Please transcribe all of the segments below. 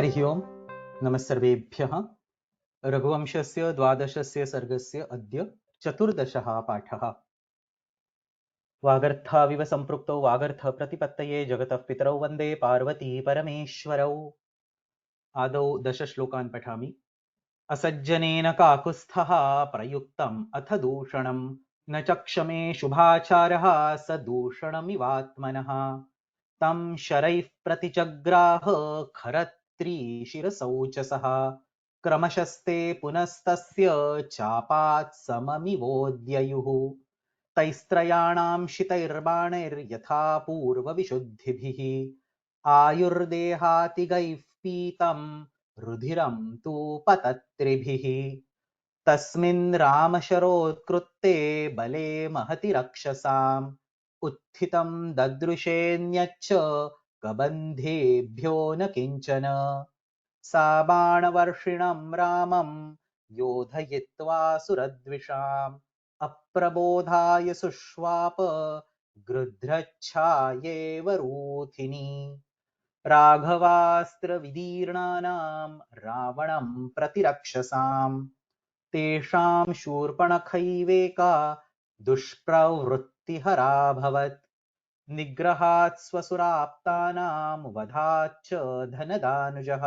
हरिः ओम् नमः सर्वेभ्यः। रघुवंशस्य 12 सर्गस्य अद्य 14 पाठः। वागर्थाविव सम्पृक्तौ वागर्थप्रतिपत्तये जगतः पितरौ वन्दे पार्वती परमेश्वरौ। आदौ 10 श्लोकान् पठामि। असज्जनेन काकुत्स्थः प्रयुक्तम् अथ दूषणम् न चक्षमे शुभाचारः स दूषणमिवात्मनः तं शरैः प्रतिजग्राह खरत्रीशिरसौ च सः क्रमशस्ते पुनस्तस्य चापात् सममिवोद्ययुः तैस्त्रयाणां शितैर्बाणैर्यथा पूर्वविशुद्धिभिः आयुर्देहातिगैः पीतं रुधिरं तु पतत्रिभिः तस्मिन् रामशरोत्कृत्ते बले महति रक्षसाम् उत्थितं ददृशेऽन्यच्च कबन्धेभ्यो न किञ्चन सा बाणवर्षिणं रामं योधयित्वा सुरद्विषाम् अप्रबोधाय सुष्वाप गृध्रच्छायेव रूथिनी राघवास्त्रविदीर्णानां रावणं प्रतिरक्षसाम् तेषां शूर्पणखैवेका दुष्प्रवृत्तिहराभवत् निग्रहात् स्वसुराप्तानां वधाच्च धनदानुजः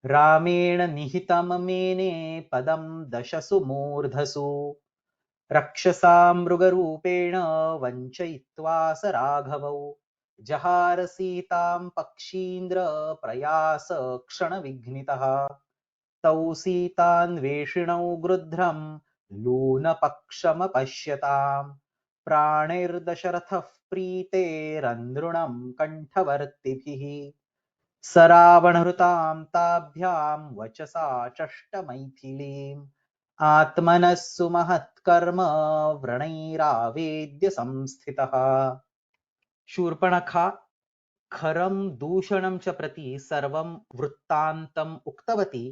रामेण निहितं मेने पदं दशसु मूर्धसु रक्षसा मृगरूपेण वञ्चयित्वा स राघवौ जहार सीतां पक्षीन्द्र प्रयास क्षणविघ्नितः तौ सीतान्वेषिणौ गृध्रं लूनपक्षमपश्यताम् प्राणैर्दशरथः प्रीतेरनृणं कण्ठवर्तिभिः स रावणहृतां ताभ्यां वचसा चष्टमैथिलीम् आत्मनः सुमहत्कर्म व्रणैरावेद्य संस्थितः। शूर्पणखा खरं दूषणं च प्रति सर्वं वृत्तान्तम् उक्तवती।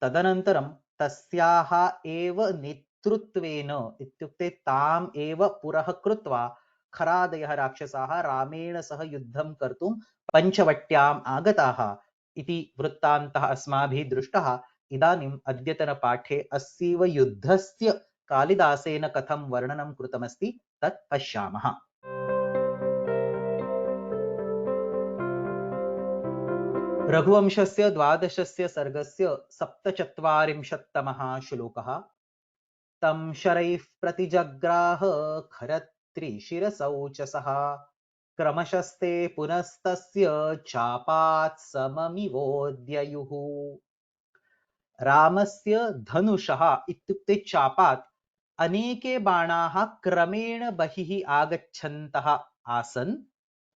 तदनन्तरं तस्याः एव नेतृत्वेन इत्युक्ते ताम् एव पुरः कृत्वा खरादयः राक्षसाः रामेण सह युद्धं कर्तुं पञ्चवट्याम् आगताः इति वृत्तान्तः अस्माभिः दृष्टः। इदानीम् अद्यतनपाठे अस्यैव युद्धस्य कालिदासेन कथं वर्णनं कृतमस्ति तत् पश्यामः। रघुवंशस्य 12 सर्गस्य 47तमः श्लोकः। तं शरैः प्रतिजग्राह खरत्रिशिरसौ च सः क्रमशस्ते पुनस्तस्य चापात् सममिवोद्ययुः। रामस्य धनुषः इत्युक्ते चापात् अनेके बाणाः क्रमेण बहिः आगच्छन्तः आसन्,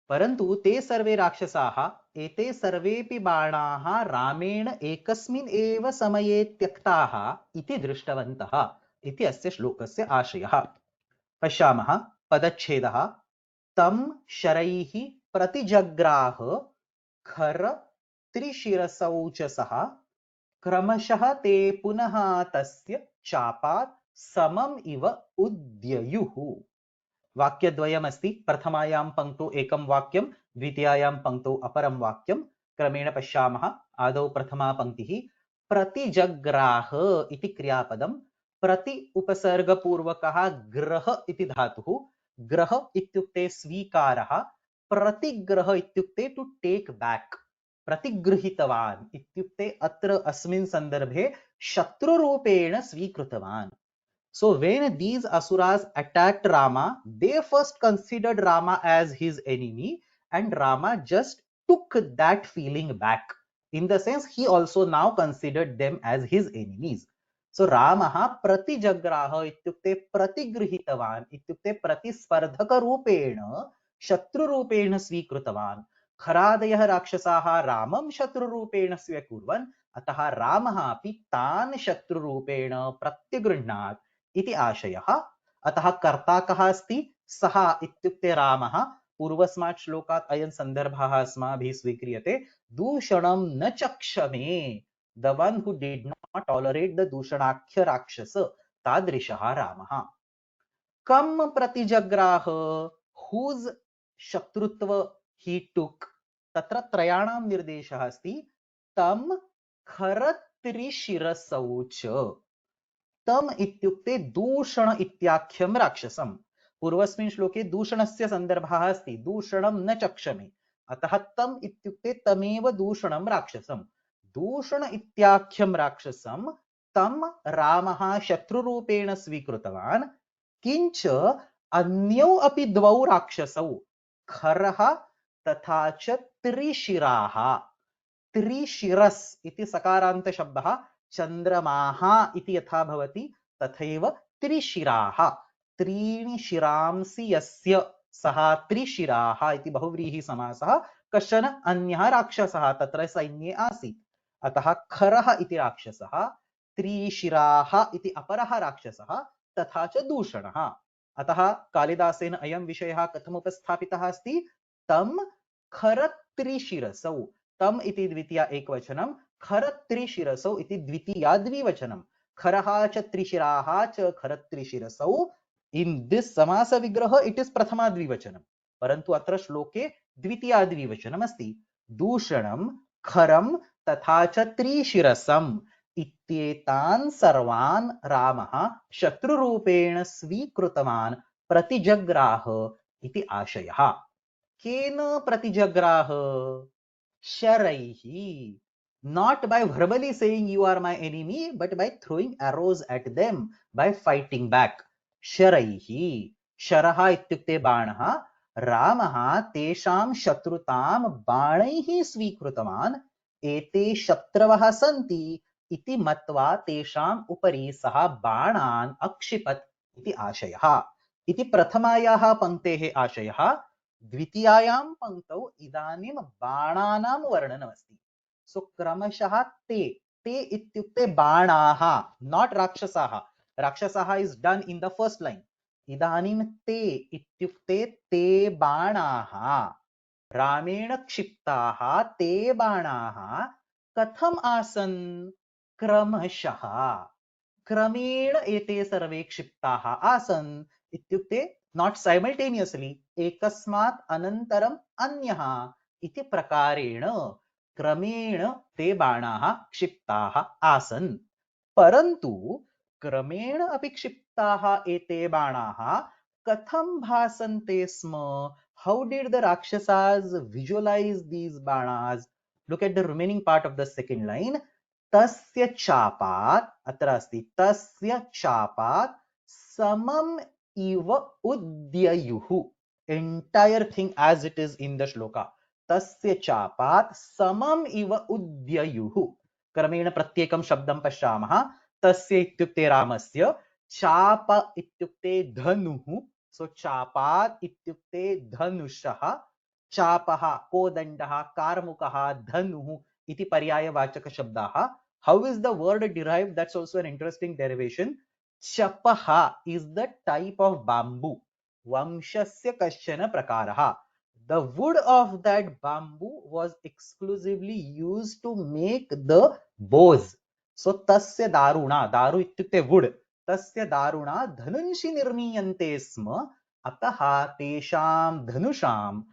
परन्तु ते सर्वे राक्षसाः एते सर्वेपि बाणाः रामेण एकस्मिन् एव समये त्यक्ताः इति दृष्टवन्तः इति अस्य श्लोकस्य आशयः। पश्यामः पदच्छेदः। तं शरैः प्रतिजग्राह खर त्रिशिरसौ च सः क्रमशः ते पुनः तस्य चापात् समम् इव उद्ययुः। वाक्यद्वयमस्ति। प्रथमायां पङ्क्तौ एकं वाक्यं, द्वितीयायां पङ्क्तौ अपरं वाक्यं। क्रमेण पश्यामः। आदौ प्रथमा पङ्क्तिः प्रतिजग्राह इति क्रियापदं। प्रति उपसर्गपूर्वकः ग्रह इति धातुः। ग्रह इत्युक्ते स्वीकारः, प्रतिग्रह इत्युक्ते टु टेक् बैक्। प्रतिगृहीतवान् इत्युक्ते अत्र अस्मिन् सन्दर्भे शत्रुरूपेण स्वीकृतवान्। So when these asuras attacked Rama, they first considered Rama as his enemy, and Rama just took that feeling back. In the sense, he also now considered them as his enemies. So Ramaha pratijagraha ityukte pratigrihitavan ityukte प्रतिस्पर्धकरूपेण शत्रुरूपेण स्वीकृतवान्। खरादयः राक्षसाः रामं शत्रुरूपेण स्वीकुर्वन्, अतः रामः अपि तान् शत्रुरूपेण प्रत्यगृह्णात् इति आशयः। अतः कर्ता कः अस्ति? सः इत्युक्ते रामः। पूर्वस्मात् श्लोकात् अयं सन्दर्भः अस्माभिः स्वीक्रियते। दूषणं न चक्षमे, द वन हु डिड नॉट टॉलरेट द दूषणाख्य राक्षस, तादृशः रामः। कम प्रतिजग्राह, हुज शत्रुत्व ही टुक, तत्र त्रयाणां निर्देशः अस्ति। तं खरत्रिशिरसौ च। तम इत्युक्ते दूषण इत्याख्यं राक्षसं। पूर्वस्मिन् श्लोके दूषणस्य सन्दर्भः अस्ति, दूषणं न चक्षमे, अतः तम इत्युक्ते तमेव दूषणं राक्षसं। दूषण इत्याख्यं राक्षसं तं रामः शत्रुरूपेण स्वीकृतवान्। किंच अन्यौ अपि द्वौ राक्षसौ, खरः तथा च त्रिशिराः। त्रिशिरस् इति सकारान्त शब्दः, चन्द्रमाः इति यथा भवति तथैव त्रिशिराः। त्रीणि शिरांसि यस्य सः त्रिशिराः इति बहुव्रीहि समासः। कश्चन अन्यः राक्षसः तत्र सैन्ये आसीत्, अतः खरः इति राक्षसः, त्रिशिराः इति अपरः राक्षसः, तथा च दूषणः। अतः कालिदासेन अयं विषयः कथम् उपस्थापितः अस्ति? तं खरत्रिशिरसौ। तम इति द्वितीया एकवचनं, खरत्रिशिरसौ इति द्वितीया द्विवचनं। खरः च त्रिशिराः च खरत्रिशिरसौ। इन दिस समास विग्रह इट इज प्रथमा द्विवचनं, परंतु अत्र श्लोके द्वितीया द्विवचनम् अस्ति। दूषणं, खरं तथा च त्रिशिरसम् इत्येतान् सर्वान् रामः शत्रुरूपेण स्वीकृतवान् प्रतिजग्राह इति आशयः। केन प्रतिजग्राह? Sharaihi. Not by verbally saying you are my enemy, but by throwing arrows at them, by fighting back. Sharaihi. Sharaha ityukte बाणः. रामः तेषां शत्रुतां बाणैः स्वीकृतवान्। एते शत्रवः सन्ति इति मत्वा तेषाम् उपरि सः बाणान् अक्षिपत् इति आशयः। इति प्रथमायाः पङ्क्तेः आशयः। द्वितीयायां पंक्तौ इदानीं बाणानां वर्णनमस्ति। सो क्रमशः ते, ते इत्युक्ते बाणाः, नॉट राक्षसाः। राक्षसाः is done in the first line. इदानीं ते इत्युक्ते ते बाणाः, रामेण क्षिप्ताः ते बाणाः कथम् आसन्? क्रमशः, क्रमेण एते सर्वे क्षिप्ताः आसन् इत्युक्ते नॉट साइमल्टेनियसली, एकस्मात् अनन्तरम् अन्यः इति प्रकारेण क्रमेण ते बाणाः क्षिप्ताः आसन्। परन्तु क्रमेण अपि क्षिप्ताः एते बाणाः कथं भासन्ते स्म? How did the Rakshasas visualize these banas? Look at the remaining part of the second line. तस्य चापात्, अत्र अस्ति तस्य चापात् समम् इव उद्ययुः. Entire thing as it is in the shloka. तस्य चापात् समम् इव उद्ययुः. क्रमेण प्रत्येकं शब्दं पश्यामः। तस्य इत्युक्ते रामस्य, चाप इत्युक्ते धनुः, सो चापात् इत्युक्ते धनुषः, चापः कोदण्डः, कार्मुकः, धनुः इति पर्यायवाचक शब्दाः. How is the word derived? That's also an interesting derivation. Chapaha is the type of bamboo. Vamshasya kaschana prakaraha. The wood of that bamboo was exclusively used to make the bows. So tasya daruna, daru ityukte wood, tasya daruna dhanunshi nirmiyante sma, ataha tesham dhanusham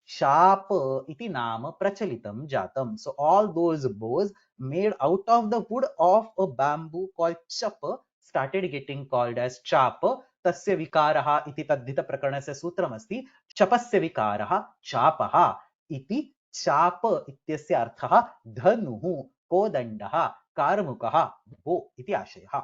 शाप इति नाम प्रचलितम जातम. So all those bows made out of the wood of a bamboo called chapa started getting called as chap. तस्य विकारः इति तद्धित प्रकरणस्य सूत्रमस्ति, चपस्य विकारः चापः इति. चाप इत्यस्य अर्थः धनुः, कोदण्डः, कार्मुकः, वो इति आशयः.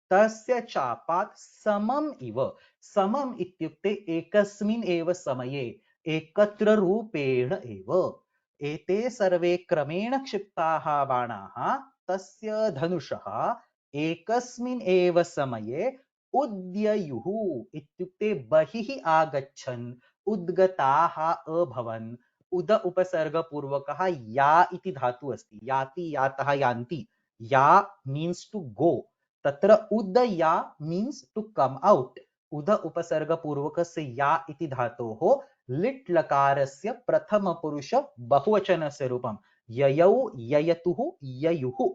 तस्य चापात् समम् इव. समम् इत्युक्ते एकस्मिन् एव समये, एकत्र रूपेण एव. एते सर्वे क्रमेण क्षिप्ताः बाणाः तस्य धनुषः एकस्मिन् एव समये उद्ययुः इत्युक्ते बहिः आगच्छन्, उद्गताः अभवन्. उद उपसर्ग पूर्वकः या इति धातु अस्ति, याति, यातः, यान्ति. या मीन्स टू गो, तत्र उदया मीन्स टू कम आउट. उद उपसर्ग पूर्वकस्य या इति धातोः लिट् लकारस्य प्रथम पुरुष बहुवचनस्य रूपं ययौ, ययतुः, ययुः.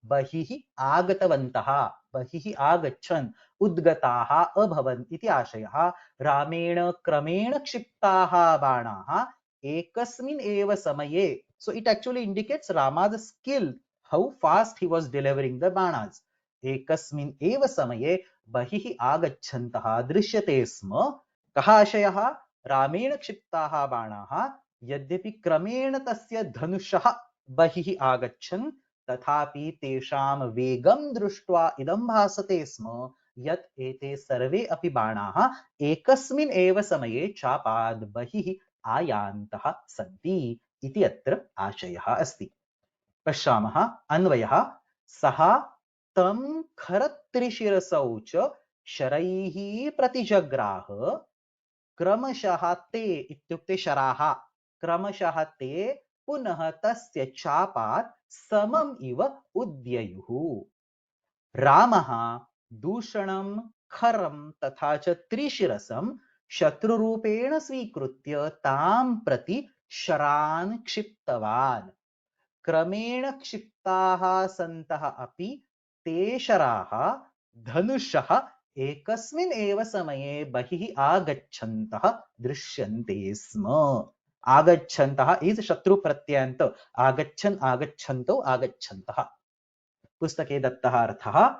बहिः आगतवन्तः, बहिः आगच्छन्, उद्गताः अभवन् इति आशयः. रामेण क्रमेण क्षिप्ताः बाणाः एकस्मिन् एव समये. So it actually indicates Rama's skill, how fast he was delivering the banas. एकस्मिन् एव समये बहिः आगच्छन्तः दृश्यते स्म. कः आशयः? रामेण क्षिप्ताः बाणाः यद्यपि क्रमेण तस्य धनुषः बहिः आगच्छन्, तथापि तेषां वेगं दृष्ट्वा इदं भासते स्म यत् एते सर्वे अपि बाणाः एकस्मिन् एव समये चापाद् बहिः आयान्तः सन्ति इति अत्र आशयः अस्ति. पश्यामः अन्वयः. सः तं खरत्रिशिरसौ च शरैः प्रतिजग्राह. क्रमशः ते इत्युक्ते शराः, क्रमशः ते पुनः तस्य चापात् समम् इव उद्ययुः. रामः दूषणं खरं तथा च त्रिशिरसं शत्रुरूपेण स्वीकृत्य तां प्रति शरान् क्षिप्तवान्. क्रमेण क्षिप्ताः सन्तः अपि ते शराः धनुषः एकस्मिन् एव समये बहिः आगच्छन्तः दृश्यन्ते स्म. आगच्छन्तः इज शत्रु प्रत्ययान्त. आगच्छन् आगच्छन्तौ आगच्छन्तः. पुस्तके दत्तः अर्थः.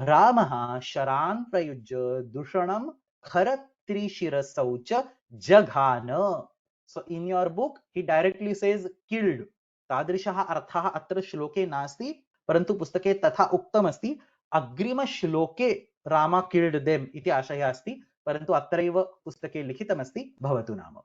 रामः शरान् प्रयुज्य दूषणं खरत्रिशिरसौ च जघान. So in your book he directly says killed. तादृशः अर्थः अत्र श्लोके नास्ति, परन्तु पुस्तके तथा उक्तमस्ति. अग्रिमश्लोके राम killed them इति आशयः अस्ति, परन्तु अत्रैव पुस्तके लिखितमस्ति. भवतु नाम.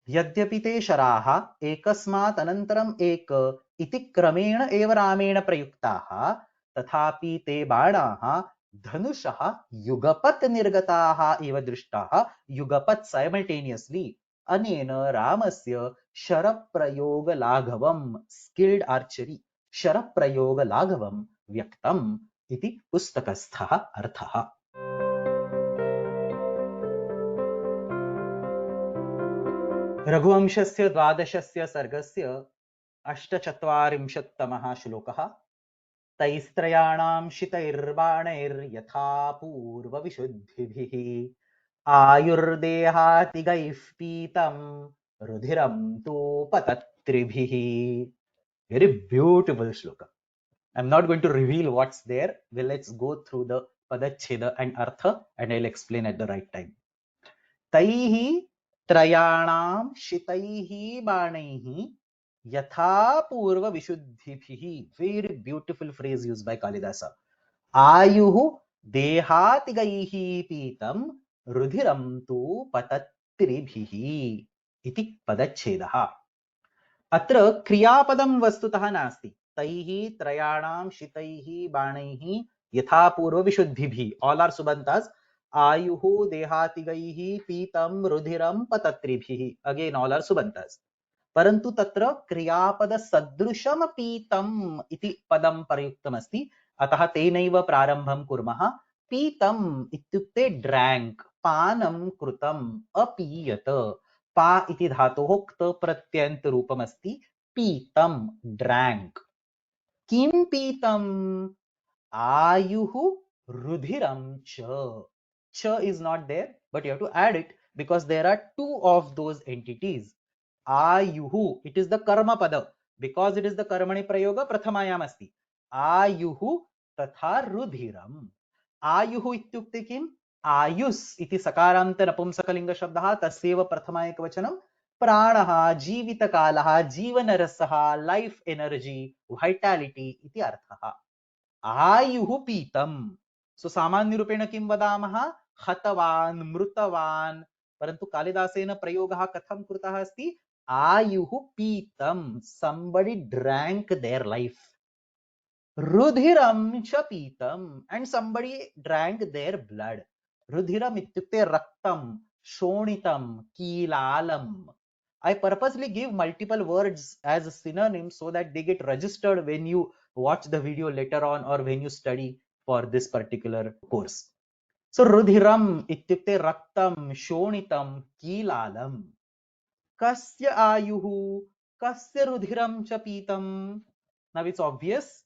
यद्यपि ते शराः एकस्मात् अनन्तरम् एक इति क्रमेण एव रामेण प्रयुक्ताः, तथापि ते बाणाः धनुषः युगपत् निर्गताः एव दृष्टाः. युगपत् साइमल्टेनियसली. अनेन रामस्य शरप्रयोगलाघवं, स्किल्ड आर्चरी, शरप्रयोगलाघवं व्यक्तम् इति पुस्तकस्थः अर्थः. रघुवंशस्य 12 सर्गस्य 48तमः श्लोकः. तैस्त्रयाणां शितैर्बाणैर्यथा पूर्वविशुद्धिभिः आयुर्देहातिगैः पीतं रुधिरं तु पतत्रिभिः. Very beautiful shloka. I'm not going to reveal what's there. Well, let's go through the padacheda and artha and I'll explain at the right time. तैः त्रयाणां शितैः बाणैः यथा पूर्व विशुद्धिभिः. Very beautiful phrase used by Kalidasa. आयुः देहातिगैः पीतं रुधिरं तु पतत्रिभिः इति पदच्छेदः. अत्र क्रियापदं वस्तुतः नास्ति. तैः त्रयाणां शितैः बाणैः यथा पूर्व विशुद्धिभिः. All are subantas. आयुः देहातिगैः पीतं रुधिरं पतत्रिभिः. Again all are subantas. परन्तु तत्र क्रियापद सदृशम पीतम् इति पदं प्रयुक्तमस्ति. अतः तेनैव प्रारम्भं कुर्मः. पीतम् इत्युक्ते ड्रैंक, पानं कृतम्, अपीयत. पा इति धातोः क्त प्रत्ययन्त रूपमस्ति. पीतं, ड्रैंक. किं पीतम्? आयुः रुधिरं च. Ch is not there, but you have to add it because there are two of those entities. Ayuhu, it is the karma pada. Because it is the karmani prayoga, prathamayam asti. Ayuhu tatha rudhiram. Ayuhu ityukte kim? Ayus iti sakaranta napumsakalinga shabdaha tasyeva prathama ekavachanam. Pranaha, जीवितकालः, जीवनरसः, life energy, vitality इति अर्थः. आयुः पीतम्. सो सामान्य रूपेण किं वदामः? हतवान्, मृतवान्. परन्तु कालिदासेन प्रयोगः कथं कृतः अस्ति? आयुः पीतम्. Somebody drank their life. रुधिरं च पीतम्. And somebody drank their blood. रुधिरम् इत्युक्ते रक्तं, शोणितं, कीलालं. I purposely give multiple words as synonyms so that they get registered when you watch the video later on or when you study for this particular course. So rudhiram ityukte raktam, shonitam, kilalam. Kasya ayuhu, kasya rudhiram cha pitam. Now it's obvious.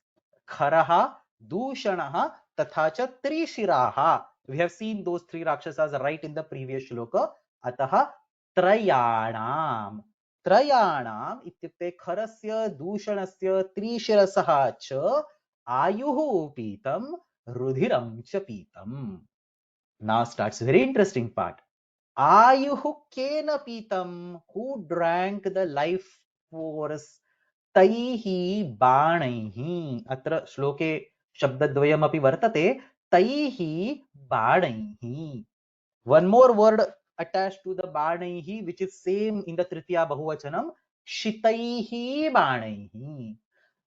Kharaha, dushanaha, tatha cha trishiraha. We have seen those three rakshasas right in the previous shloka. Ataha trayanam. त्रयाणाम् इत्युक्ते खरस्य दूषणस्य त्रिशिरसः च आयुः पीतं रुधिरं च पीतम्. Now starts very interesting part. Ayuhu kena pitam, who drank the life force, taihi banaihi. Atra shloke shabdadvayam api vartate, taihi banaihi. One more word attached to the banaihi, which is same in the Tritiya Bahuvachanam, shitaihi banaihi.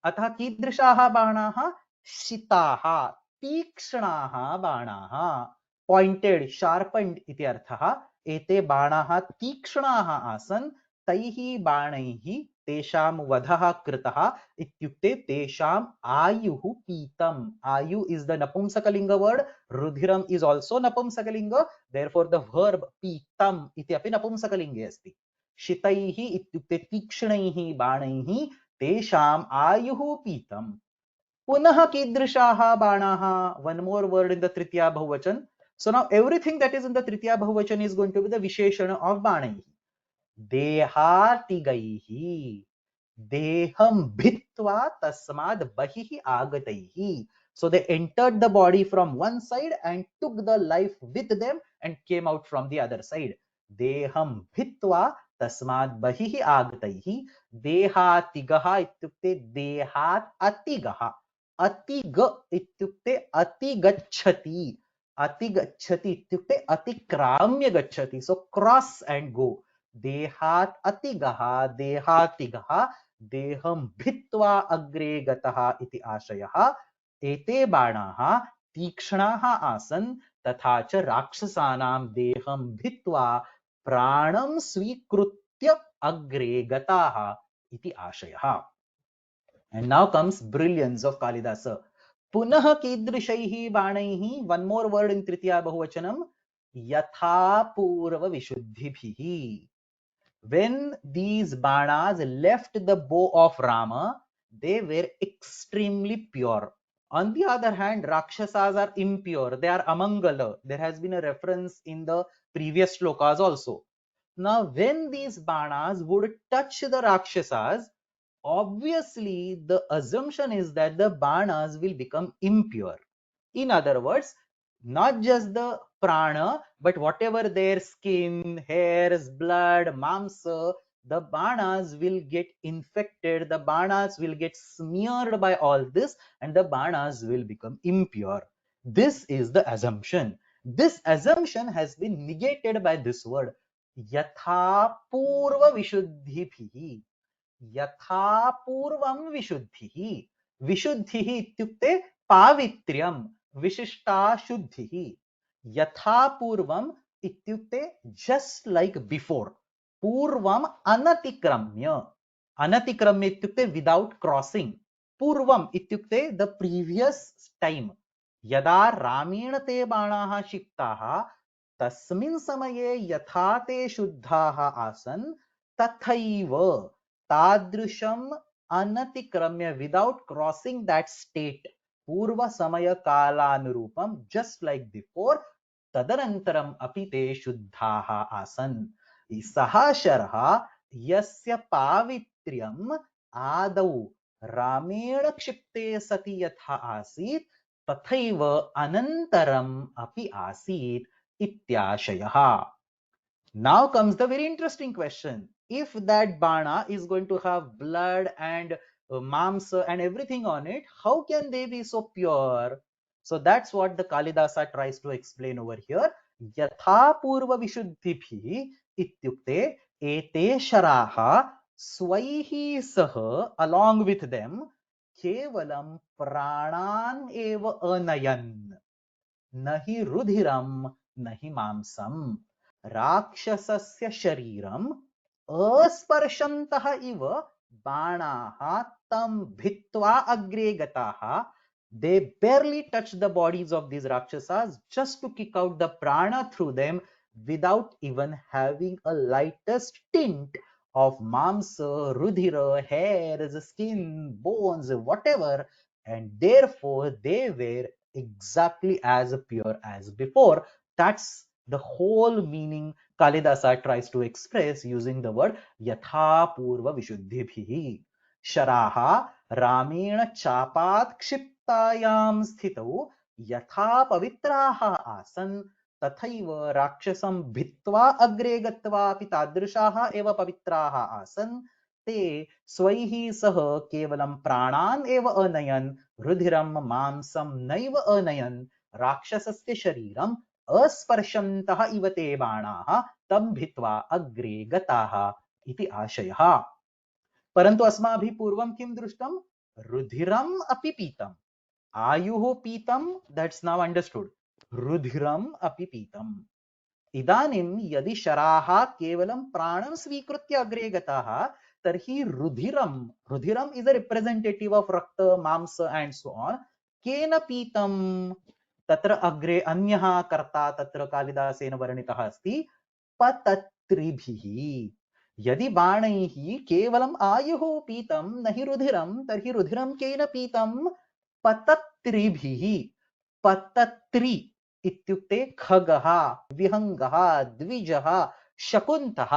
अतः कीदृशाः बाणाः? शिताः, तीक्ष्णाः बाणाः, pointed sharpened इति अर्थः. एते बाणाः तीक्ष्णाः आसन्. तैः बाणैः तेषां वधः कृतः इत्युक्ते तेषाम् आयुः पीतम्. आयु is the napumsakalinga word, रुधिरम is also napumsakalinga, therefore the verb पीतम् इति अपि नपुंसकलिङ्गे अस्ति. शितैः इत्युक्ते तीक्ष्णैः बाणैः तेषाम् आयुः पीतम्. पुनः कीदृशाः बाणाः? One more word in the Tritiya Bahuvachan. So now everything that is in the Tritiya Bahuvachan is going to be the Visheshana of Banaihi. Dehatigaihi. Deham bhitva tasmad bahihi agataihi. So they entered the body from one side and took the life with them and came out from the other side. Deham bhitva tasmad bahihi agataihi. Dehatigaha ityukte dehat atigaha. Atiga ityukte atigachati. Atigachati ityukte atikramya gachati. So cross and go. देहात् अतिगः देहातिगः देहं भित्त्वा अग्रे गतः इति आशयः. एते बाणाः तीक्ष्णाः आसन् तथा च राक्षसानां देहं भित्त्वा प्राणं स्वीकृत्य अग्रे गताः इति आशयः. And now comes brilliance of Kalidasa. Punah कीदृशैः बाणैः. One more word in Tritiya Bahuvachanam. यथा पूर्व विशुद्धिभिः. When these banas left the bow of Rama, they were extremely pure. On the other hand, Rakshasas are impure. They are amangala. There has been a reference in the previous shlokas also. Now, when these banas would touch the Rakshasas, obviously the assumption is that the banas will become impure. In other words, not just the prana, but whatever their skin, hairs, blood, mamsa, the banas will get infected, the banas will get smeared by all this, and the banas will become impure. This is the assumption. This assumption has been negated by this word, yatha purva vishuddhibhihi. यथा पूर्वं विशुद्धिः. विशुद्धिः इत्युक्ते पावित्र्यं, विशिष्टा शुद्धिः. यथा पूर्वं इत्युक्ते just like before. पूर्वं अनतिक्रम्य. अनतिक्रम्य इत्युक्ते without crossing. पूर्वं इत्युक्ते the previous time. यदा रामेण ते बाणाः क्षिप्ताः तस्मिन् समये यथा ते शुद्धाः आसन् तथैव तादृशम अनतिक्रम्य without crossing that state पूर्व समय कालानुरूपम just like before तदनन्तरम अपि ते शुद्धाः आसन्. सः शरः यस्य पावित्र्यम् आदौ रामेण क्षिप्ते सति यथा आसीत् तथैव अनन्तरम् अपि आसीत् इत्याशयः. Now comes the very interesting question. If that bana is going to have blood and mamsa and everything on it, how can they be so pure? So that's what the Kalidasa tries to explain over here. Yatha purva vishuddhibhi ityukte ete sharaha swaihi sah, along with them, kevalam pranan eva anayan, nahi rudhiram nahi mamsam. राक्षसस्य शरीरम् अस्पर्शन्तः इव बाणाः तं भित्त्वा अग्रे गताः. They barely touched the bodies of these Rakshasas just to kick out the prana through them without even having a lightest tint of mamsa, rudhira, hairs, skin, bones, whatever, and therefore they were exactly as pure as before. That's the whole meaning Kalidasa tries to express using the word yatha purva vishuddhibhihi. Sharaha ramena chapat kshiptayam sthitau yatha pavitraha asan tathaiva rakshasam bhitva agre gatva pitadrishaha eva pavitraha asan te स्वैहि सह केवलं प्राणान् एव अनयन रुधिरं मांसं नैव अनयन राक्षसस्य शरीरं अस्पर्शन्तः इव ते बाणाः तं भित्वा अग्रे गताः इति आशयः। परन्तु अस्माभिः पूर्वं किं दृष्टं? रुधिरम् अपि पीतम्, आयुः पीतं, that's now understood, रुधिरम् अपि पीतम्। इदानीं यदि शराः केवलं प्राणं स्वीकृत्य अग्रे गताः तर्हि रुधिरम् इज अ रिप्रेजेंटेटिव ऑफ रक्त मांस एंड सो ऑन, केन पीतम्? तत्र अग्रे अन्यः कर्ता तत्र कालिदासेन वर्णितः अस्ति, पतत्रिभिः। यदि बाणैः केवलम् आयुः पीतं न हि रुधिरं, तर्हि रुधिरं केन पीतं? पतत्रिभिः। पतत्रि इत्युक्ते खगः, विहंगः, द्विजः, शकुन्तः।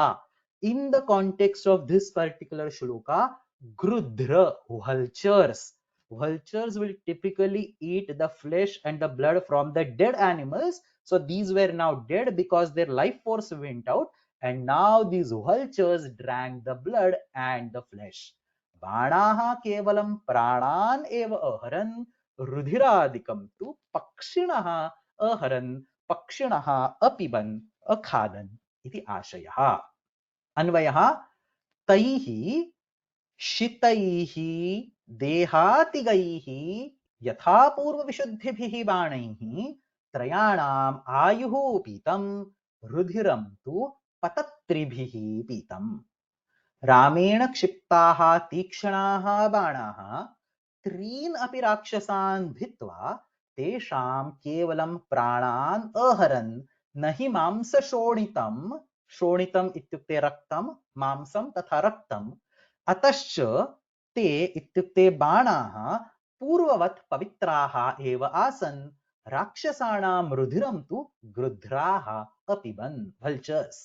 In the context of this particular shloka, grudra, vultures. Vultures will typically eat the flesh and the blood from the dead animals. So these were now dead because their life force went out, and now these vultures drank the blood and the flesh. बाणाः केवलं प्राणान् एव अहरन्, रुधिरादिकं तु पक्षिणः अहरन्, पक्षिणः अपिबन् अखादन् इति आशयः। अन्वयः तैः शितैः देहातिगैः यथा पूर्वविशुद्धिभिः बाणैः त्रयाणाम् आयुः पीतं, रुधिरं तु पतत्रिभिः पीतम्। रामेण क्षिप्ताः तीक्ष्णाः बाणाः त्रीन् अपि राक्षसान् भित्वा तेषां केवलं प्राणान् अहरन्, न हि मांसशोणितं, शोणितम् इत्युक्ते रक्तं, मांसं तथा रक्तम्, अतश्च ते इत्युक्ते बाणाः पूर्ववत् पवित्राः एव आसन्, राक्षसाणां रुधिरं तु गृध्राः अपिबन्, vultures।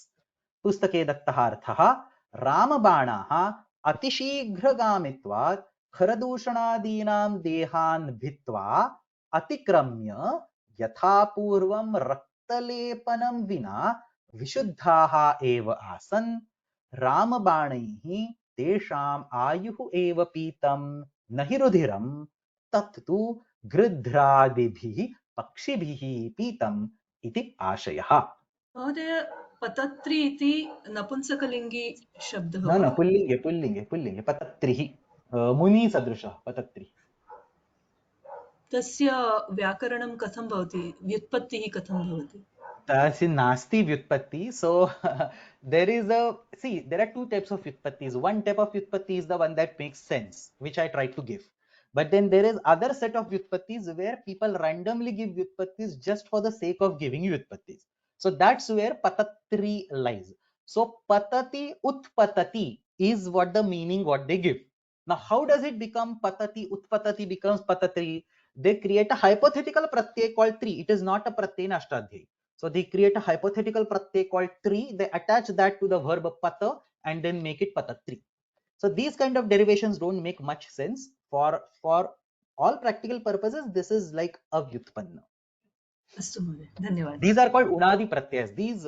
पुस्तके दत्तः अर्थः, रामबाणाः अतिशीघ्रगामित्वात् खरदूषणादीनां देहान् भित्वा अतिक्रम्य यथा पूर्वं रक्तलेपनं विना विशुद्धाः एव आसन्, रामबाणैः तेषाम् आयुः एव पीतं, न हि रुधिरं, तत्तु गृध्रादिभिः पक्षिभिः पीतम् इति आशयः। महोदय, पतत्रि इति नपुंसकलिङ्गी शब्दः न वा? पुल्लिङ्गे पुल्लिङ्गे पुल्लिङ्गे पतत्रिः, मुनिसदृशः पतत्रिः। तस्य व्याकरणं कथं भवति, व्युत्पत्तिः कथं भवति? तस्य नास्ति व्युत्पत्ति, so there is a, see, there are two types of vyutpattis. One type of vyutpatti is the one that makes sense, which I try to give, but then there is other set of vyutpattis where people randomly give vyutpattis just for the sake of giving vyutpattis. So that's where patatri lies. So patati utpatati is what the meaning what they give. Now how does it become patati utpatati becomes patatri? They create a hypothetical pratyay called tri. It is not a pratyay in Ashtadhyayi. So they create a hypothetical pratyay called tri, they attach that to the verb pata and then make it patatri. So these kind of derivations don't make much sense. For all practical purposes, this is like a vyutpanna. अस्तु महोदय, धन्यवादः। These are called unadi pratyas. These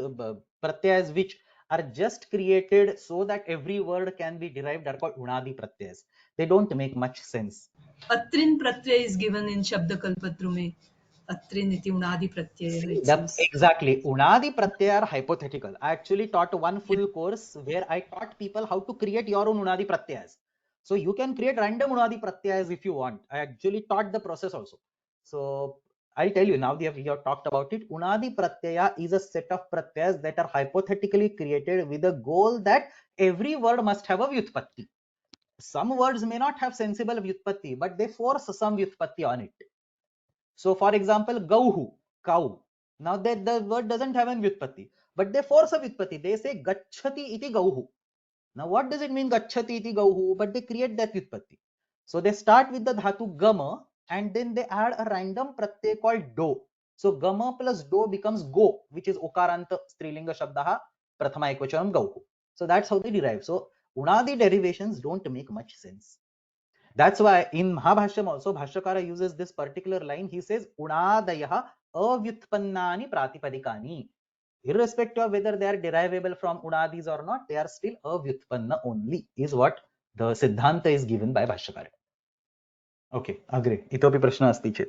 pratyas which are just created so that every word can be derived are called unadi pratyas. They don't make much sense. अत्रिन् Pratyaya is given in शब्दकल्पद्रुमे. अत्रिन् इति उणादि प्रत्ययः। Exactly. Unadi pratyaya are hypothetical. I actually taught one full course where I taught people how to create your own unadi pratyayas. So you can create random unadi pratyayas if you want. I actually taught the process also. So I'll tell you now, we have talked about it. Unadi pratyaya is a set of pratyayas that are hypothetically created with the goal that every word must have a vyutpatti. Some words may not have sensible vyutpatti, but they force some vyutpatti on it. So for example, gauhu, cow. Now that the word doesn't have a vyutpatti, but they force a vyutpatti. They say gacchati iti gauhu. Now what does it mean gacchati iti gauhu? But they create that vyutpatti. So they start with the dhatu gama and then they add a random pratyay called do. So gama plus do becomes go, which is okaranta strilinga shabdaha. prathama ekvachanam gauhu. So that's how they derive. So unadi derivations don't make much sense. That's why in Mahabhashyam also Bhashyakara uses this particular line. He says unadayah avyutpannani pratipadikani. Irrespective of whether they are derivable from unadis or not, they are still avyutpanna only, is what the Siddhanta is given by Bhashyakara. Okay, agree. Itopi prashna asti chet.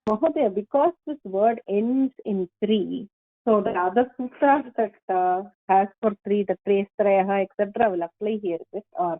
Mahodaya, because this word ends in 3, so the other sutras that has for 3, the Trestrayah, etc. will apply here, is it? Or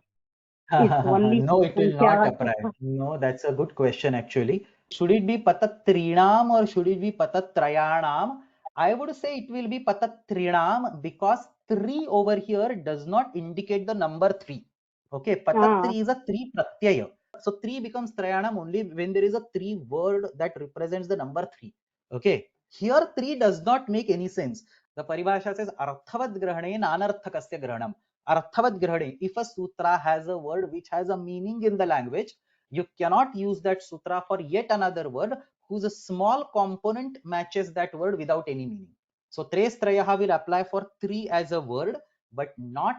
it's only No, it will not apply. No, that's a good question actually. Should it be patatrinam or should it be patatrayanam? I would say it will be patatrinam because 3 over here does not indicate the number 3. Okay, patatri is a 3 pratyaya. So 3 becomes trayanam only when there is a 3 word that represents the number 3. Okay, here 3 does not make any sense. The paribhasha says arthavad grahane nanarthakasya grahanam. Arthavad grahane, if a sutra has a word which has a meaning in the language, you cannot use that sutra for yet another word whose a small component matches that word without any meaning. So tres trayaha will apply for 3 as a word, but not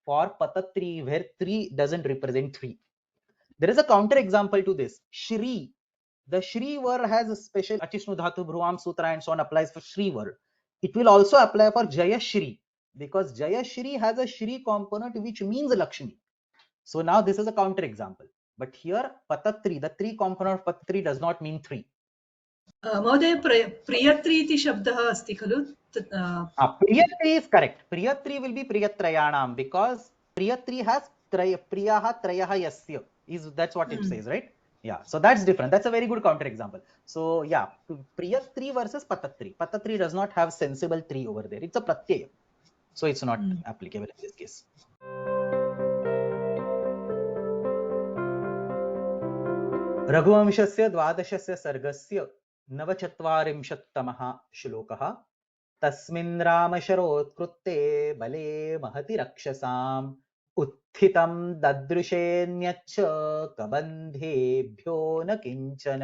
for patatri, where 3 doesn't represent 3. There is a counter example to this. Shri. The Shri word has a special Achishnu Dhatu, Bhruvam Sutra and so on applies for Shri word. It will also apply for Jaya Shri because Jaya Shri has a Shri component which means Lakshmi. So now this is a counter example. But here Patatri, the 3 component of Patatri does not mean 3. महोदय प्रियत्री इति शब्दः अस्ति खलु Priyatri is correct. Priyatri will be Priyatrayanam because Priyatri has Priyaha Trayaha Yasya. That's what it says, right? Yeah, so that's different. That's a very good counter example. So yeah, Priyatri versus Patatri. Patatri does not have sensible 3 over there. It's a pratyaya. So it's not applicable in this case. रघुवंशस्य 12 सर्गस्य 49तमः श्लोकः तस्मिन् रामशरोत्कृत्ते बले महति रक्षसाम् उत्थितं ददृशेऽन्यच्च कबन्धेभ्यो न किञ्चन.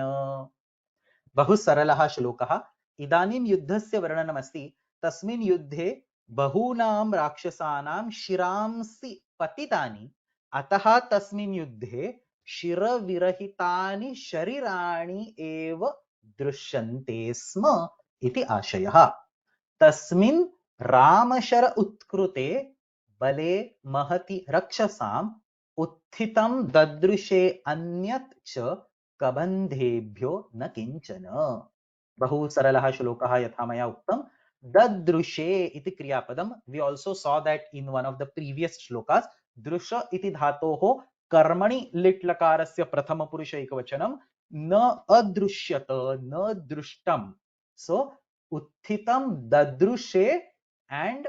बहु सरलः श्लोकः. इदानीं युद्धस्य वर्णनमस्ति. तस्मिन् युद्धे बहूनां राक्षसानां शिरांसि पतितानि, अतः तस्मिन् युद्धे शिरविरहितानि शरीराणि एव दृश्यन्ते स्म इति आशयः. तस्मिन् रामशर उत्कृते बले महति रक्षसाम् उत्थितं ददृशे अन्यत् च कबन्धेभ्यो न किंचन. बहु सरलः श्लोकः यथा मया उक्तं. ददृशे इति क्रियापदं. We also saw that in one of the previous shlokas. दृश इति धातोः कर्मणि लिट् लकारस्य प्रथमपुरुष एकवचनं न अदृश्यत न दृष्टं. So उत्थितं ददृशे and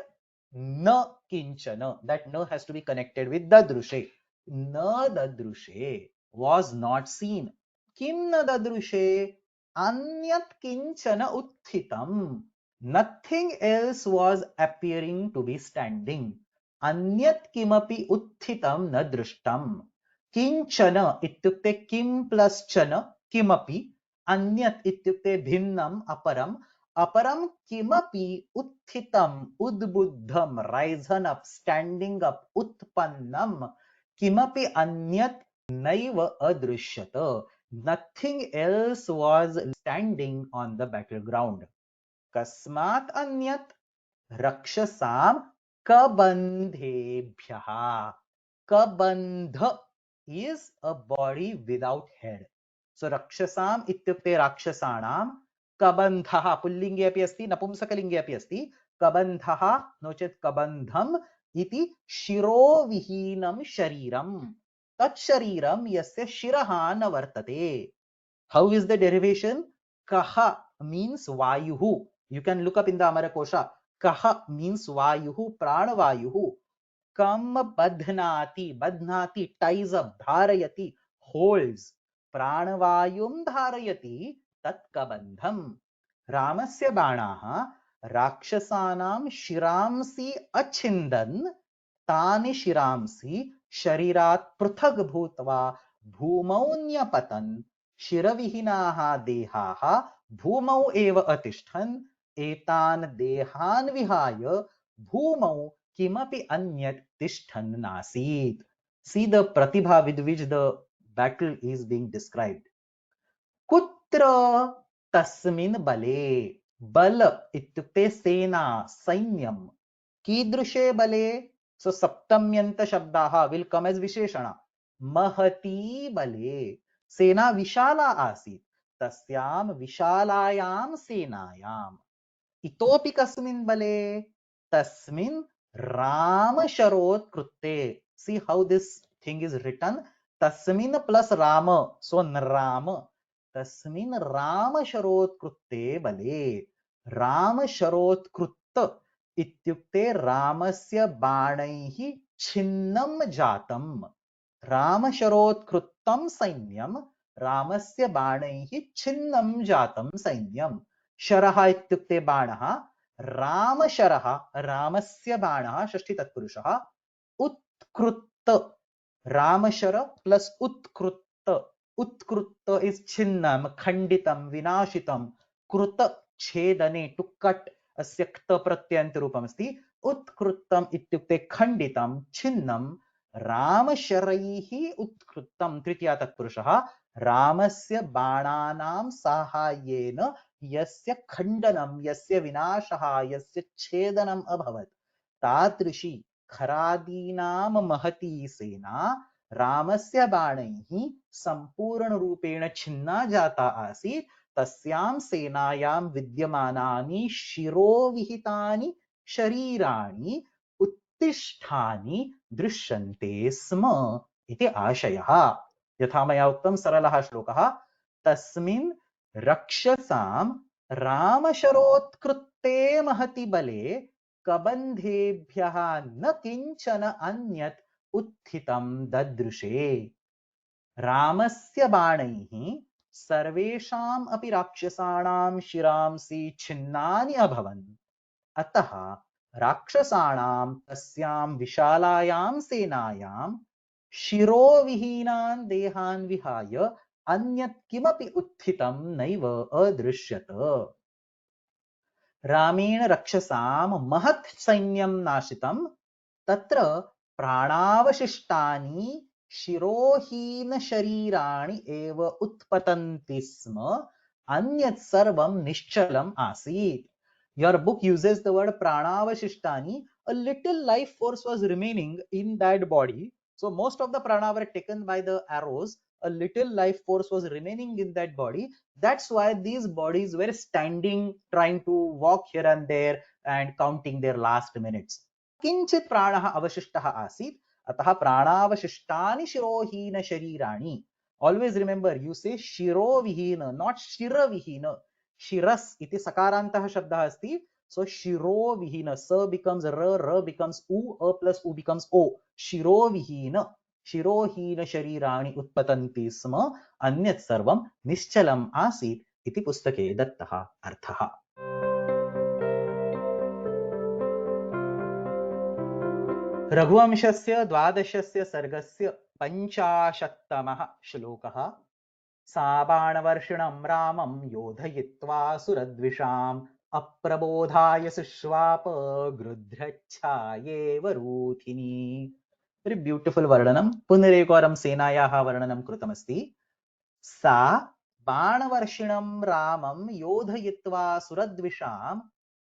न किंचन. That न has to be connected with dadrushe. न dadrushe was not seen. किम न ददृशे? अन्यत् किंचन उत्थितम्. Nothing else was appearing to be standing. अन्यत् किमपि उत्थितं न दृष्टम्. किंचन इत्युक्ते किम प्लस चन किमपि. अन्यत् इत्युक्ते भिन्नम् अपरम्. अपरम किमपि उत्थितम उद्बुद्धम राइजन अप स्टैंडिंग अप उत्पन्नम किमपि अन्यत् नैव अदृश्यत. Nothing else was standing on the battleground. कस्मात् अन्यत् रक्षसां कबन्धेभ्यः. कबन्ध is a body without head. So रक्षसाम् इत्युक्ते राक्षसाणां. कबन्धः पुल्लिङ्गे अपि अस्ति नपुंसकलिङ्गे अपि अस्ति. कबन्धः नो चेत् कबन्धम् इति शिरोविहीनं शरीरं. तत् शरीरं यस्य शिरः न वर्तते. How is the derivation? Kaha means vayuhu. You can look up in the Amarakosha. Kaha means vayuhu, pranavayuhu. Kam badhnati. Badhnati ties up. Dharayati holds. Pranavayum dharayati tat kabandham. Ramasya banaha rakshasanam shiramsi achindan तानि शिरांसि शरीरात् पृथक् भूत्वा भूमौ न्यपतन्. शिरविहीनाः देहाः भूमौ एव अतिष्ठन्. एतान् देहान् विहाय भूमौ किमपि अन्यत् तिष्ठन् नासीत्. See the pratibha with which the battle is being described. कुत्र तस्मिन् बले. बल इत्युक्ते सेना, सैन्यं. कीदृशे बले? So सप्तम्यन्त शब्दाः will come as विशेषण. महती बले. सेना विशाला आसीत्. तस्यां विशालायां सेनायाम्. इतोपि कस्मिन् बले? तस्मिन् रामशरोत्कृते. See how this thing is written. तस्मिन् plus राम. So राम. तस्मिन् रामशरोत्कृते बले. रामशरोत्कृत इत्युक्ते रामस्य बाणैः छिन्नं जातं. रामशरोत्कृतं सैन्यं रामस्य बाणैः छिन्नं जातं सैन्यं. शरः इत्युक्ते बाणः. रामशरः रामस्य बाणः षष्ठी तत्पुरुषः. उत्कृत रामशर प्लस उत्कृत. उत्कृत इज छिन्नं, खंडितं, विनाशितं. कृत छेदने टू कट अस्य क्त प्रत्ययन्त रूपमस्ति. उत्कृतम् इत्युक्ते खंडितं, छिन्नं. रामशरैः उत्कृतं तृतीया तत्पुरुषः. रामस्य बाणानां साहाय्येन यस्य खण्डनं, यस्य विनाशः, यस्य छेदनम् अभवत्, तादृशी खरादीनां महती सेना रामस्य बाणैः संपूर्ण रूपेण छिन्ना जाता आसीत्. तस्यां सेनायां विद्यमानानि शिरोविहितानि शरीराणि उत्तिष्ठानि दृश्यन्ते स्म इति आशयः. यथा मया उक्तं सरलः श्लोकः. तस्मिन् रक्षसां रामशरोत्कृते महति बले कबन्धेभ्यः न किञ्चन अन्यत् उत्थितं ददृशे. रामस्य बाणैः सर्वेषाम् अपि राक्षसाणां शिरांसि छिन्नानि अभवन्. अतः राक्षसाणां तस्यां विशालायां सेनायां शिरोविहीनान् देहान् विहाय अन्यत् किमपि उत्थितं नैव अदृश्यत. रामेण रक्षसां महत् सैन्यं नाशितं. तत्र प्राणावशिष्टानि शिरोहीन शरीराणि एव उत्पतन्ति स्म. अन्यत् सर्वं निश्चलम् आसीत्. Your book uses the word pranavashishtani. A little life force was remaining in that body. So most of the prana were taken by the arrows. A little life force was remaining in that body. That's why these bodies were standing, trying to walk here and there and counting their last minutes. किंचित प्राणः अवशिष्टः आसीत्. अतः प्राणावशिष्टानि शिरोहीन शरीराणि. Always remember, you say शिरोविहीन, not शिरविहीन. शिरस् इति सकारान्तः शब्दः अस्ति. So शिरोविहीन, स becomes र becomes उ, अ plus उ becomes ओ. शिरोविहीन, शिरोहीन शरीराणि उत्पतन्ति स्म. अन्यत् सर्वं निश्चलम् आसीत् इति पुस्तके दत्तः अर्थः. रघुवंशस्य 12 सर्गस्य 50तमः श्लोकः. सा बाणवर्षिणं रामं योधयित्वा सुरद्विषाम् अप्रबोधाय सुष्वाप गृध्रच्छायेव रूथिनी. वेरी ब्यूटिफुल वर्णनं. पुनरेकवारं सेनायाः वर्णनं कृतमस्ति. सा बाणवर्षिणं रामं योधयित्वा सुरद्विषाम्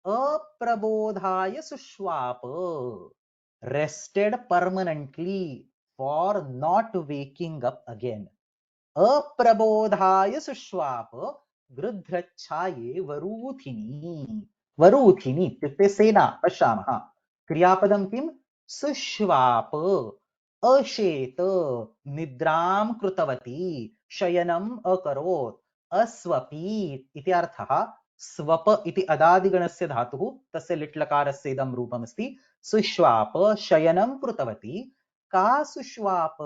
अप्रबोधाय सुष्वाप. Rested permanently for not waking up again. अप्रबोधाय सुष्वाप गृध्रच्छाये Varuthini. Varuthini इत्युक्ते सेना. पश्यामः क्रियापदं किं? सुष्वाप. अशेत, निद्रां कृतवती, शयनम् अकरोत्, अस्वपीत् इति अर्थः. स्वप इति अदादिगणस्य धातुः, तस्य लिट्लकारस्य इदं रूपमस्ति. सुष्वाप शयनं कृतवती. का सुष्वाप?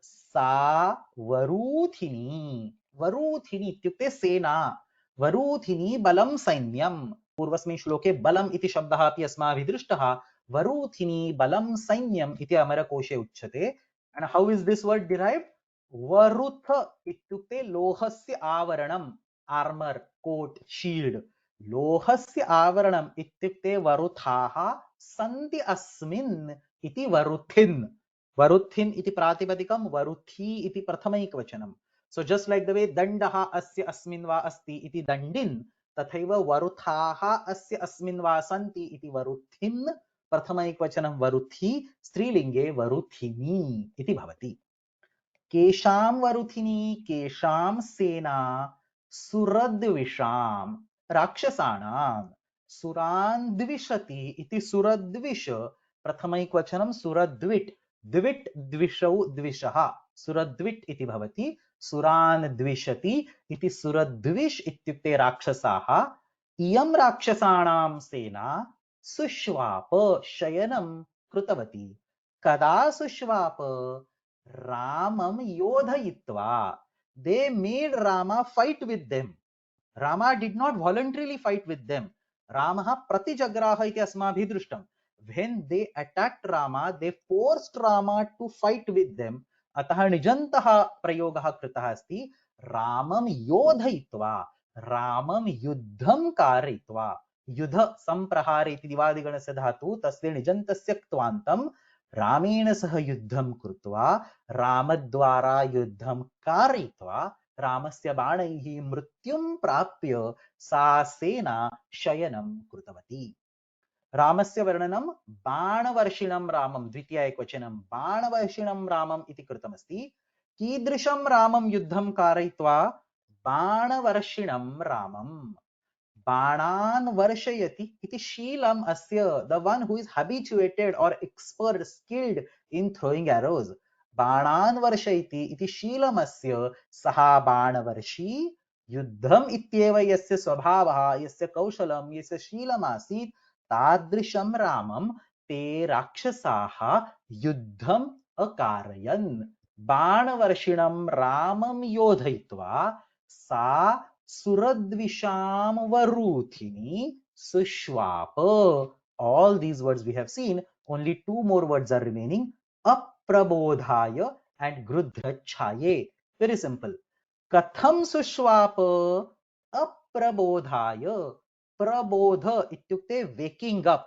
सा वरूथिनी. वरूथिनी इत्युक्ते सेना. वरूथिनी बलं सैन्यं. पूर्वस्मिन् श्लोके बलम् इति शब्दः अपि अस्माभिः दृष्टः. वरूथिनी बलं सैन्यम् इति अमरकोशे उच्यते. And how is this word derived? वरुथ इत्युक्ते लोहस्य आवरणम्. आर्मर, कोट, शील्ड. लोहस्य आवरणम् इत्युक्ते वरुथाः सन्ति अस्मिन् इति वरुथिन्. वरुथिन् इति प्रातिपदिकं, वरुथि इति प्रथमैकवचनं. So just like the way dandaha asya asmin va asti iti dandin, तथैव वरुथाः अस्य अस्मिन् वा सन्ति इति वरुथिन् प्रथमैकवचनं वरुथि, स्त्रीलिङ्गे वरुथिनी इति भवति. केषां वरुथिनी केषां सेना सुरद्विषां राक्षसाणां. सुरान् द्विषति इति सुरद्विष प्रथमैकवचनं सुरद्विट्, द्विट् द्विषौ द्विषः, सुरद्विट् इति भवति. सुरान् द्विषति इति सुरद्विष इत्युक्ते राक्षसाः. इयं राक्षसाणां सेना सुष्वाप शयनं कृतवती. कदा सुष्वाप? रामं योधयित्वा. They made Rama fight with them. Rama did not voluntarily fight with them. Ramah pratijagraha iti asmabhi drishtam. When they attacked Rama, they forced Rama to fight with them. अतः निजन्तः प्रयोगः कृतः अस्ति. रामं योधयित्वा, रामं युद्धं कारयित्वा. युध संप्रहारे इति दिवादिगणस्य धातु, तस्य निजन्तस्य क्त्वान्तं रामेण सह युद्धं कृत्वा, रामद्वारा युद्धं कारयित्वा, रामस्य बाणैः मृत्युं प्राप्य सा सेना शयनं कृतवती. रामस्य वर्णनं बाणवर्षिणं रामं, द्वितीय एकवचनं बाणवर्षिणं रामम् इति कृतमस्ति. कीदृशं रामं युद्धं कारयित्वा? बाणवर्षिणं रामं. बाणान् वर्षयति इति शीलम् अस्य, the one who is habituated or expert, skilled in throwing arrows. बाणान् वर्षयति इति शीलमस्य सः बाणवर्षी. युद्धम् इत्येव यस्य स्वभावः, यस्य कौशलं, यस्य शीलमासीत्, तादृशं रामं ते राक्षसाः युद्धम् अकारयन्. बाणवर्षिणं रामं योधयित्वा सा सुरद्विषां Varuthini सुष्वाप. All these words we have seen. Only two more words are remaining. Aprabodhaya and grudhrachhaye. Very simple. Katham सुष्वाप? अप्रबोधाय. Prabodh इत्युक्ते waking up.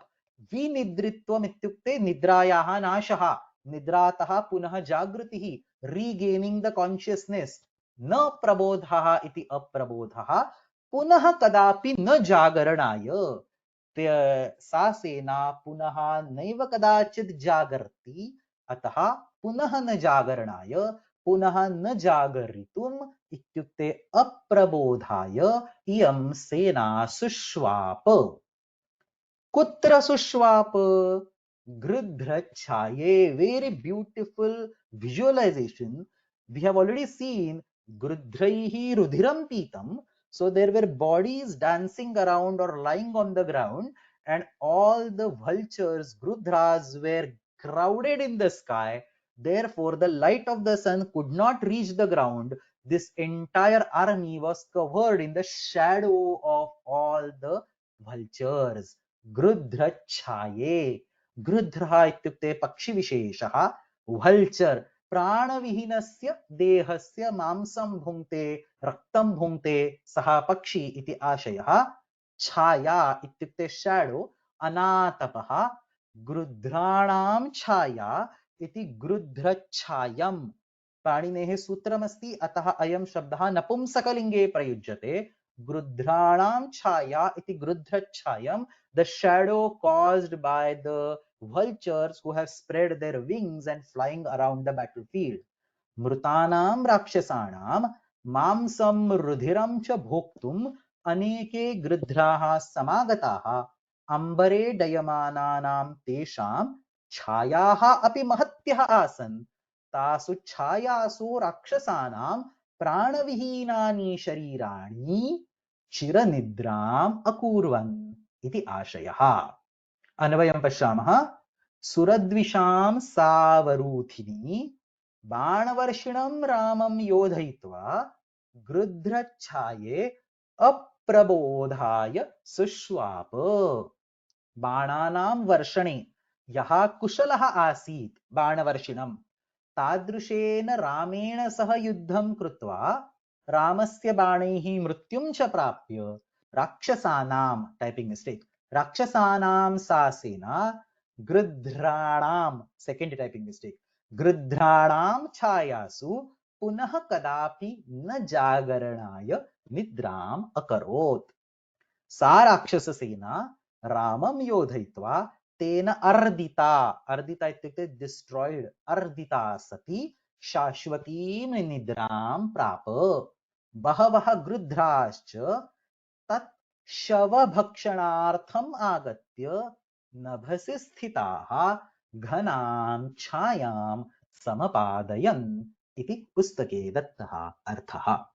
विनिद्रित्वम् इत्युक्ते निद्रायाः नाशः, निद्रातः पुनः जागृतिः, regaining the consciousness. न प्रबोधः इति अप्रबोधः. पुनः कदापि न जागरणाय. सा सेना पुनः नैव कदाचित् जागर्ति. अतः पुनः न जागरणाय, पुनः न जागरितुम् इत्युक्ते अप्रबोधाय इयं सेना सुष्वाप. कुत्र सुष्वाप? गृध्रच्छाये. Very beautiful visualization. We have already seen grudhraihi rudhiram pitam. So there were bodies dancing around or lying on the ground, and all the vultures, grudras, were crowded in the sky. Therefore, the light of the sun could not reach the ground. This entire army was covered in the shadow of all the vultures. गृध्रच्छाये. गृध्रः इत्युक्ते पक्षिविशेषः. वल्चर् प्राणविहीनस्य देहस्य मांसं भुङ्क्ते, रक्तं भुङ्क्ते सः पक्षी इति आशयः. छाया इत्युक्ते शैडो, अनातपः. गृध्राणां छाया इति गृध्रच्छायम्. पाणिनेः सूत्रमस्ति, अतः अयं शब्दः नपुंसकलिङ्गे प्रयुज्यते. गृध्राणां छाया इति गृध्रच्छायम्. The shadow caused by the vultures who have spread their wings and flying around the battlefield. मृतानां राक्षसाणां मांसं रुधिरं च भोक्तुम् अनेके गृध्राः समागताः. अम्बरे डयमानानां तेषां छायाः अपि महत्यः आसन्. तासु छायासु राक्षसानां प्राणविहीनानि शरीराणि चिरनिद्राम् अकुर्वन् इति आशयः. अन्वयं पश्यामः. सुरद्विषां सा वरुथिनी बाणवर्षिणं रामं योधयित्वा गृध्रच्छाये अप्रबोधाय सुष्वाप. बाणानां वर्षणे यः कुशलः आसीत् बाणवर्षिणं, तादृशेन रामेण सह युद्धं कृत्वा रामस्य बाणैः मृत्युं च प्राप्य राक्षसानां, टाइपिंग मिस्टेक, राक्षसानां सा सेना गृध्राणां, सेकेंड टाइपिंग मिस्टेक, गृध्राणां छायासु पुनः कदापि न जागरणाय निद्राम् अकरोत्। सा राक्षससेना रामं योधयित्वा तेन अर्दिता, अर्दिता इत्युक्ते डिस्ट्रॉयड, अर्दिता सती शाश्वतीं निद्रां प्राप। बहवः गृध्राश्च तत् शवभक्षणार्थम् आगत्य नभसि स्थिताः घनां छायां समपादयन् इति पुस्तके दत्तः अर्थः।